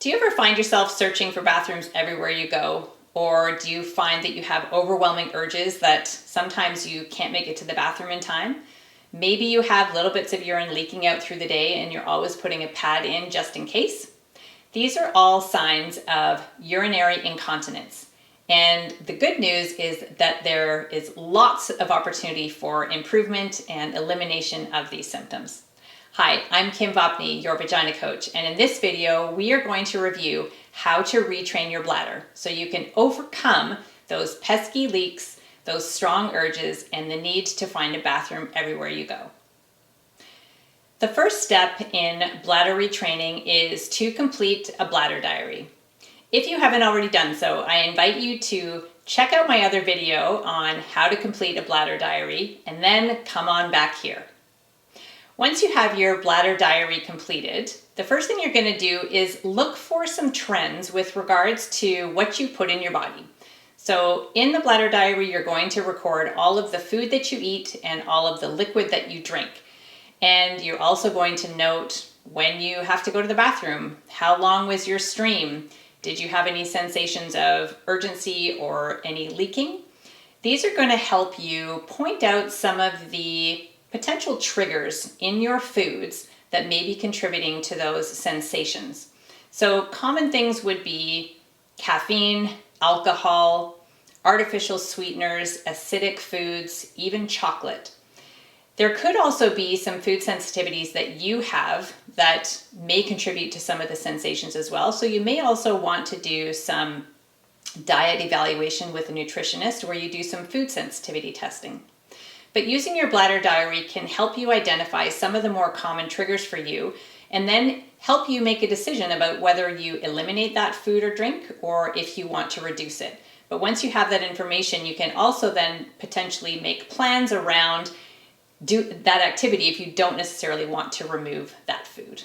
Do you ever find yourself searching for bathrooms everywhere you go? Or do you find that you have overwhelming urges that sometimes you can't make it to the bathroom in time? Maybe you have little bits of urine leaking out through the day and you're always putting a pad in just in case. These are all signs of urinary incontinence. And the good news is that there is lots of opportunity for improvement and elimination of these symptoms. Hi, I'm Kim Vopny, your vagina coach, and in this video we are going to review how to retrain your bladder so you can overcome those pesky leaks, those strong urges, and the need to find a bathroom everywhere you go. The first step in bladder retraining is to complete a bladder diary. If you haven't already done so, I invite you to check out my other video on how to complete a bladder diary and then come on back here. Once you have your bladder diary completed, the first thing you're going to do is look for some trends with regards to what you put in your body. So in the bladder diary, you're going to record all of the food that you eat and all of the liquid that you drink. And you're also going to note when you have to go to the bathroom, how long was your stream? Did you have any sensations of urgency or any leaking? These are going to help you point out some of the potential triggers in your foods that may be contributing to those sensations. So common things would be caffeine, alcohol, artificial sweeteners, acidic foods, even chocolate. There could also be some food sensitivities that you have that may contribute to some of the sensations as well. So you may also want to do some diet evaluation with a nutritionist where you do some food sensitivity testing. But using your bladder diary can help you identify some of the more common triggers for you and then help you make a decision about whether you eliminate that food or drink or if you want to reduce it. But once you have that information, you can also then potentially make plans around do that activity if you don't necessarily want to remove that food.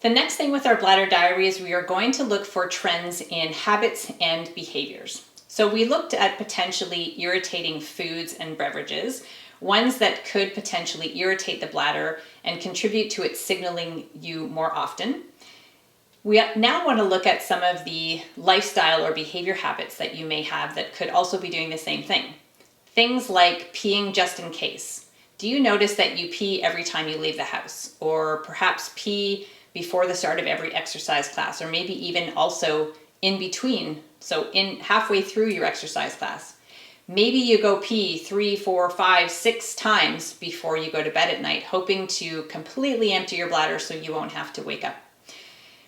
The next thing with our bladder diary is we are going to look for trends in habits and behaviors. So we looked at potentially irritating foods and beverages, ones that could potentially irritate the bladder and contribute to it signaling you more often. We now want to look at some of the lifestyle or behavior habits that you may have that could also be doing the same thing. Things like peeing just in case. Do you notice that you pee every time you leave the house? Or perhaps pee before the start of every exercise class, or maybe even also in between, so in halfway through your exercise class. Maybe you go pee 3, 4, 5, 6 times before you go to bed at night, hoping to completely empty your bladder so you won't have to wake up.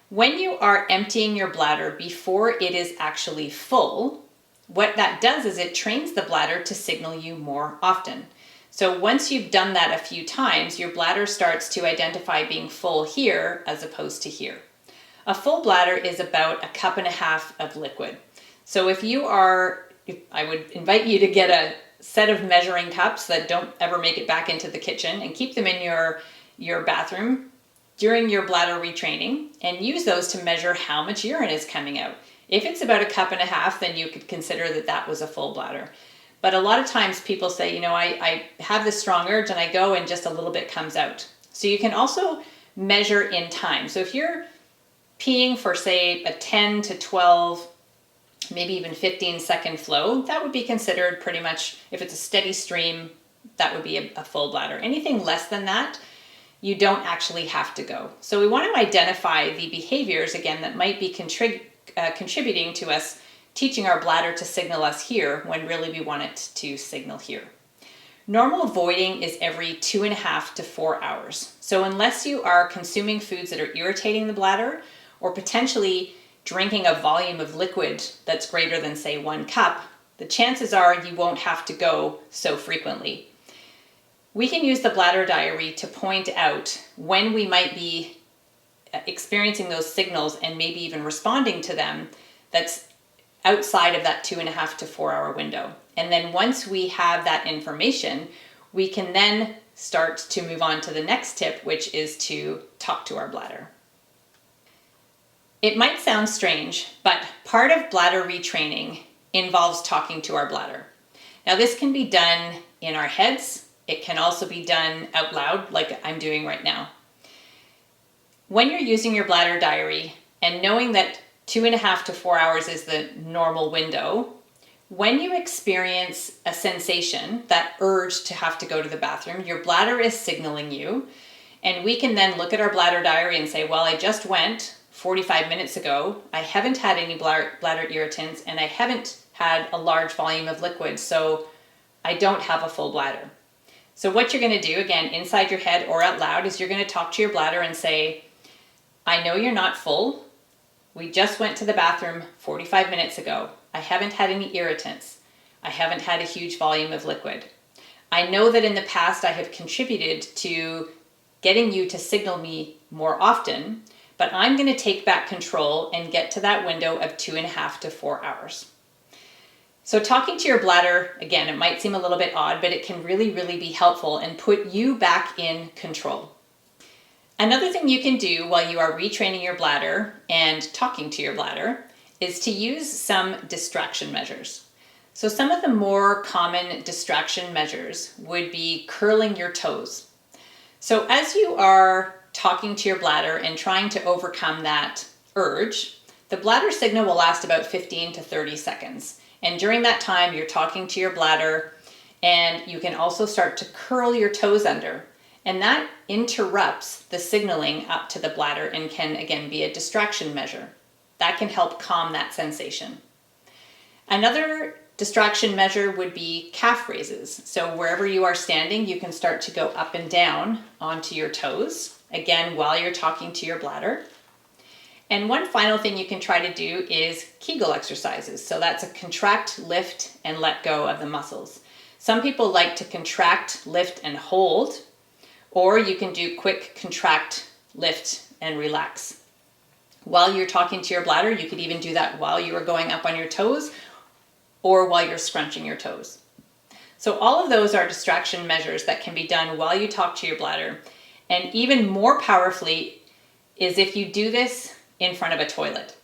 When you are emptying your bladder before it is actually full, what that does is it trains the bladder to signal you more often. So once you've done that a few times, your bladder starts to identify being full here as opposed to here. A full bladder is about 1.5 cups of liquid. So I would invite you to get a set of measuring cups that don't ever make it back into the kitchen and keep them in your bathroom during your bladder retraining and use those to measure how much urine is coming out. If it's about 1.5 cups, then you could consider that that was a full bladder. But a lot of times people say, I have this strong urge and I go and just a little bit comes out. So you can also measure in time. So if you're peeing for, say, a 10 to 12, maybe even 15-second flow, that would be considered pretty much, if it's a steady stream, that would be a full bladder. Anything less than that, you don't actually have to go. So we want to identify the behaviors, again, that might be contributing to us teaching our bladder to signal us here when really we want it to signal here. Normal voiding is every 2.5 to 4 hours. So unless you are consuming foods that are irritating the bladder or potentially drinking a volume of liquid that's greater than, say, 1 cup, the chances are you won't have to go so frequently. We can use the bladder diary to point out when we might be experiencing those signals and maybe even responding to them that's outside of that 2.5 to 4 hour window. And then once we have that information, we can then start to move on to the next tip, which is to talk to our bladder. It might sound strange, but part of bladder retraining involves talking to our bladder. Now, this can be done in our heads. It can also be done out loud, like I'm doing right now. When you're using your bladder diary and knowing that 2.5 to 4 hours is the normal window, when you experience a sensation, that urge to have to go to the bathroom, your bladder is signaling you. And we can then look at our bladder diary and say, well, I just went 45 minutes ago. I haven't had any bladder irritants and I haven't had a large volume of liquid, so I don't have a full bladder. So what you're going to do, again, inside your head or out loud, is you're going to talk to your bladder and say, I know you're not full. We just went to the bathroom 45 minutes ago. I haven't had any irritants. I haven't had a huge volume of liquid. I know that in the past I have contributed to getting you to signal me more often, but I'm going to take back control and get to that window of 2.5 to 4 hours. So talking to your bladder, again, it might seem a little bit odd, but it can really, really be helpful and put you back in control. Another thing you can do while you are retraining your bladder and talking to your bladder is to use some distraction measures. So some of the more common distraction measures would be curling your toes. So as you are talking to your bladder and trying to overcome that urge, the bladder signal will last about 15 to 30 seconds. And during that time, you're talking to your bladder and you can also start to curl your toes under. And that interrupts the signaling up to the bladder and can, again, be a distraction measure. That can help calm that sensation. Another distraction measure would be calf raises. So wherever you are standing, you can start to go up and down onto your toes, again, while you're talking to your bladder. And one final thing you can try to do is Kegel exercises. So that's a contract, lift, and let go of the muscles. Some people like to contract, lift, and hold, or you can do quick contract, lift, and relax. While you're talking to your bladder, you could even do that while you are going up on your toes or while you're scrunching your toes. So all of those are distraction measures that can be done while you talk to your bladder. And even more powerfully is if you do this in front of a toilet.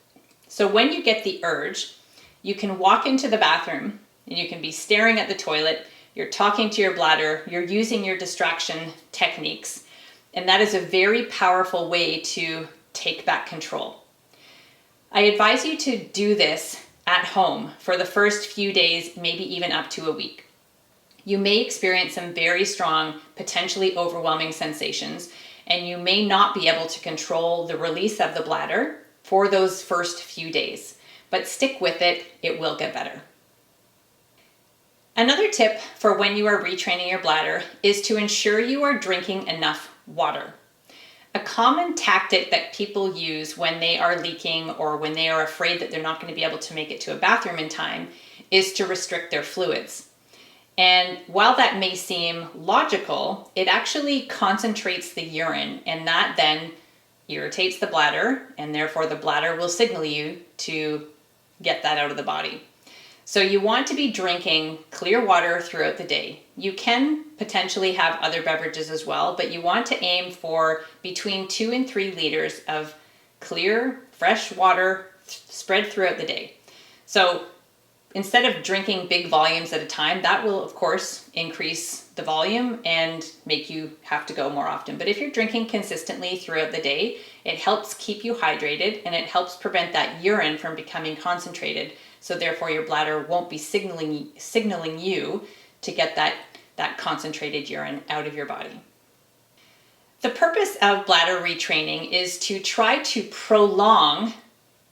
So when you get the urge, you can walk into the bathroom and you can be staring at the toilet, you're talking to your bladder, you're using your distraction techniques, and that is a very powerful way to take back control. I advise you to do this at home for the first few days, maybe even up to a week. You may experience some very strong, potentially overwhelming sensations, and you may not be able to control the release of the bladder for those first few days, but stick with it, it will get better. Another tip for when you are retraining your bladder is to ensure you are drinking enough water. A common tactic that people use when they are leaking or when they are afraid that they're not going to be able to make it to a bathroom in time is to restrict their fluids. And while that may seem logical, it actually concentrates the urine, and that then irritates the bladder, and therefore the bladder will signal you to get that out of the body. So you want to be drinking clear water throughout the day. You can potentially have other beverages as well, but you want to aim for between 2 and 3 liters of clear, fresh water spread throughout the day. So instead of drinking big volumes at a time, that will, of course, increase the volume and make you have to go more often. But if you're drinking consistently throughout the day, it helps keep you hydrated and it helps prevent that urine from becoming concentrated. So therefore your bladder won't be signaling you to get that concentrated urine out of your body. The purpose of bladder retraining is to try to prolong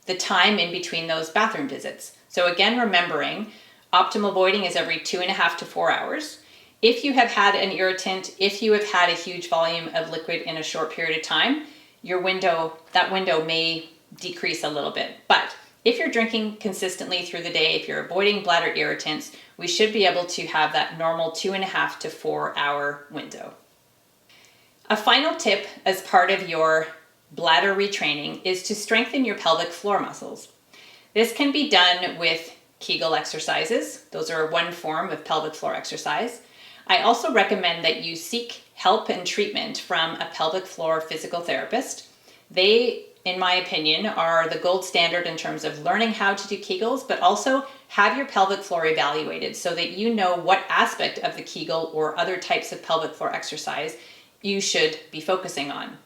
the time in between those bathroom visits. So again, remembering optimal voiding is every 2.5 to 4 hours. If you have had an irritant, if you have had a huge volume of liquid in a short period of time, that window may decrease a little bit. But if you're drinking consistently through the day, if you're avoiding bladder irritants, we should be able to have that normal 2.5 to 4 hour window. A final tip as part of your bladder retraining is to strengthen your pelvic floor muscles. This can be done with Kegel exercises. Those are one form of pelvic floor exercise. I also recommend that you seek help and treatment from a pelvic floor physical therapist. They, in my opinion, are the gold standard in terms of learning how to do Kegels, but also have your pelvic floor evaluated so that you know what aspect of the Kegel or other types of pelvic floor exercise you should be focusing on.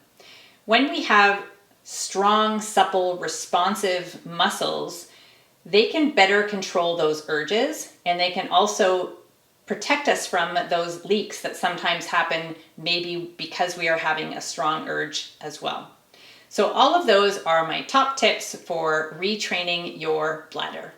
When we have strong, supple, responsive muscles, they can better control those urges, and they can also protect us from those leaks that sometimes happen, maybe because we are having a strong urge as well. So all of those are my top tips for retraining your bladder.